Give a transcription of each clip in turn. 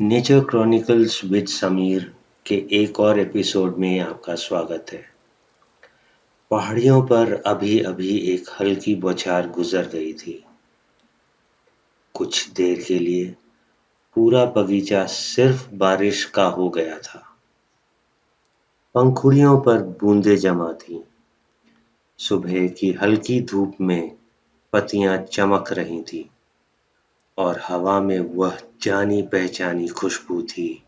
Nature chronicles with Sameer के एक और एपिसोड में आपका स्वागत है। पहाड़ियों पर अभी-अभी एक हल्की बौछार गुजर गई थी। कुछ देर के लिए पूरा बगीचा सिर्फ बारिश का हो गया था। पंखुड़ियों पर बूंदें जमा थीं। सुबह की हल्की धूप में पत्तियां चमक रही थीं और हवा में वह जानी-पहचानी खुशबू थी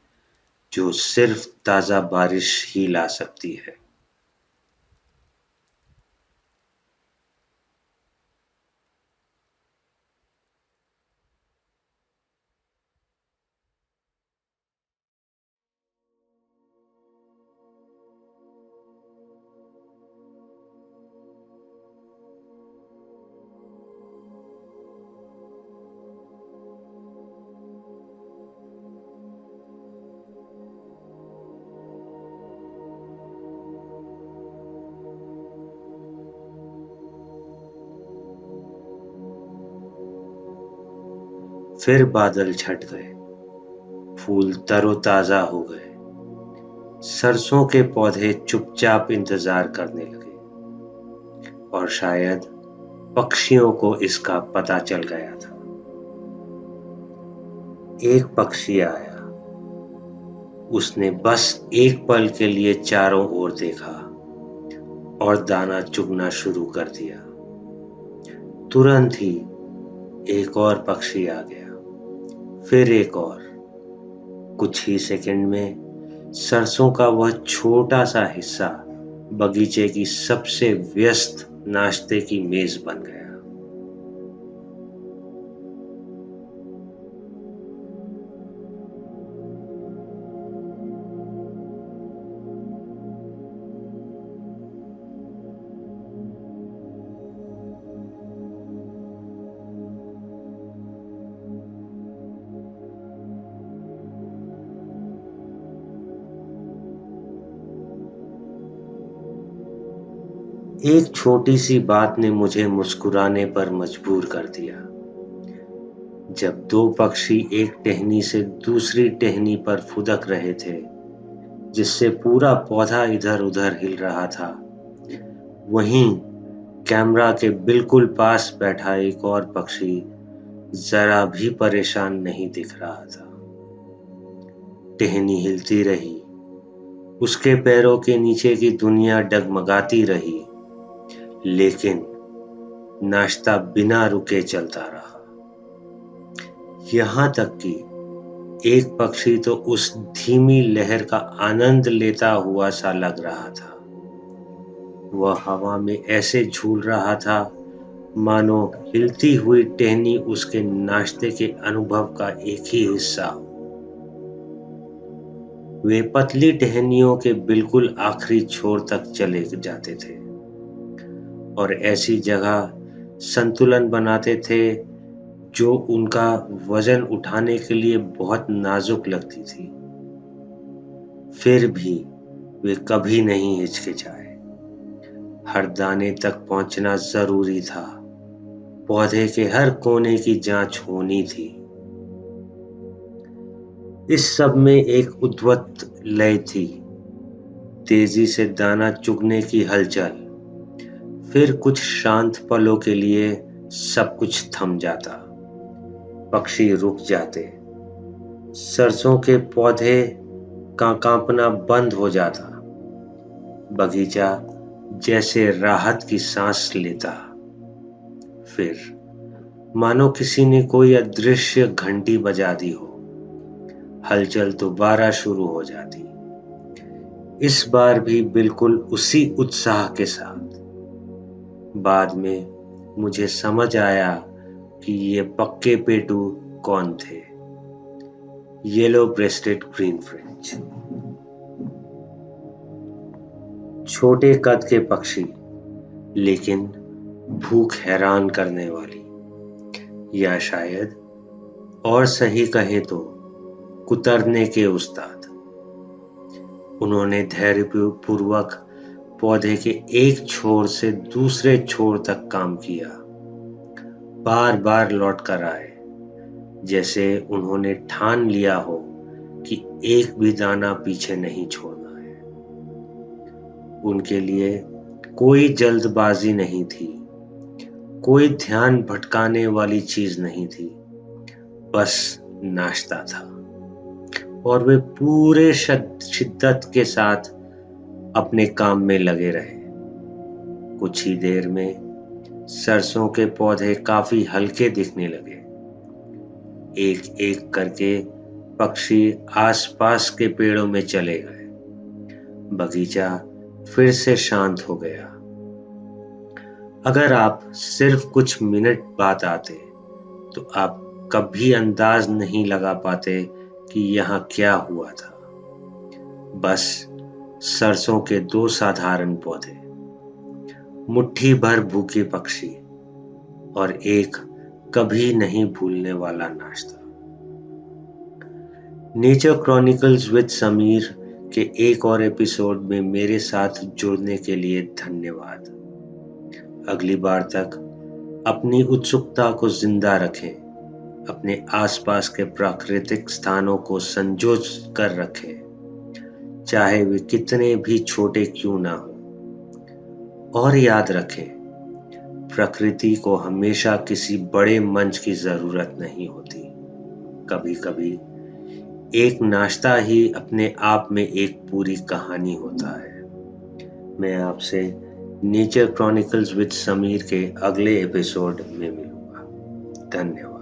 जो सिर्फ ताज़ा बारिश ही ला सकती है। फिर बादल छट गए, फूल तरोताजा हो गए, सरसों के पौधे चुपचाप इंतजार करने लगे और शायद पक्षियों को इसका पता चल गया था। एक पक्षी आया, उसने बस एक पल के लिए चारों ओर देखा और दाना चुगना शुरू कर दिया। तुरंत ही एक और पक्षी आ गया, फिर एक और। कुछ ही सेकंड में सरसों का वह छोटा सा हिस्सा बगीचे की सबसे व्यस्त नाश्ते की मेज बन गया। एक छोटी सी बात ने मुझे मुस्कुराने पर मजबूर कर दिया। जब दो पक्षी एक टहनी से दूसरी टहनी पर फुदक रहे थे, जिससे पूरा पौधा इधर-उधर हिल रहा था, वहीं कैमरा के बिल्कुल पास बैठा एक और पक्षी जरा भी परेशान नहीं दिख रहा था। टहनी हिलती रही, उसके पैरों के नीचे की दुनिया डगमगाती रही, लेकिन नाश्ता बिना रुके चलता रहा। यहाँ तक कि एक पक्षी तो उस धीमी लहर का आनंद लेता हुआ सा लग रहा था। वह हवा में ऐसे झूल रहा था मानो हिलती हुई टहनी उसके नाश्ते के अनुभव का एक ही हिस्सा हो। वे पतली टहनियों के बिल्कुल आखिरी छोर तक चले जाते थे और ऐसी जगह संतुलन बनाते थे जो उनका वजन उठाने के लिए बहुत नाजुक लगती थी। फिर भी वे कभी नहीं हिचकिचाए। हर दाने तक पहुंचना जरूरी था। पौधे के हर कोने की जांच होनी थी। इस सब में एक उद्वत लय थी, तेजी से दाना चुगने की हलचल। फिर कुछ शांत पलों के लिए सब कुछ थम जाता। पक्षी रुक जाते, सरसों के पौधे का कांपना बंद हो जाता, बगीचा जैसे राहत की सांस लेता। फिर मानो किसी ने कोई अदृश्य घंटी बजा दी हो, हलचल दोबारा शुरू हो जाती, इस बार भी बिल्कुल उसी उत्साह के साथ। बाद में मुझे समझ आया कि ये पक्के पेटू कौन थे। येलो ब्रेस्टेड ग्रीन फ्रेंच, छोटे कद के पक्षी, लेकिन भूख हैरान करने वाली, या शायद और सही कहे तो कुतरने के उस्ताद। उन्होंने धैर्यपूर्वक पौधे के एक छोर से दूसरे छोर तक काम किया, बार बार लौट कर आए, जैसे उन्होंने ठान लिया हो कि एक भी दाना पीछे नहीं छोड़ना है। उनके लिए कोई जल्दबाजी नहीं थी, कोई ध्यान भटकाने वाली चीज नहीं थी, बस नाश्ता था। और वे पूरे शिद्दत के साथ अपने काम में लगे रहे। कुछ ही देर में सरसों के पौधे काफी हल्के दिखने लगे। एक एक करके पक्षी आसपास के पेड़ों में चले गए। बगीचा फिर से शांत हो गया। अगर आप सिर्फ कुछ मिनट बाद आते तो आप कभी अंदाज नहीं लगा पाते कि यहाँ क्या हुआ था। बस सरसों के 2 साधारण पौधे, मुट्ठी भर भूखे पक्षी और एक कभी नहीं भूलने वाला नाश्ता। नेचर क्रॉनिकल्स विद समीर के एक और एपिसोड में मेरे साथ जुड़ने के लिए धन्यवाद। अगली बार तक अपनी उत्सुकता को जिंदा रखें, अपने आसपास के प्राकृतिक स्थानों को संजो कर रखें, चाहे वे कितने भी छोटे क्यों ना हो। और याद रखें, प्रकृति को हमेशा किसी बड़े मंच की जरूरत नहीं होती। कभी कभी एक नाश्ता ही अपने आप में एक पूरी कहानी होता है। मैं आपसे नेचर क्रॉनिकल्स विद समीर के अगले एपिसोड में मिलूंगा। धन्यवाद।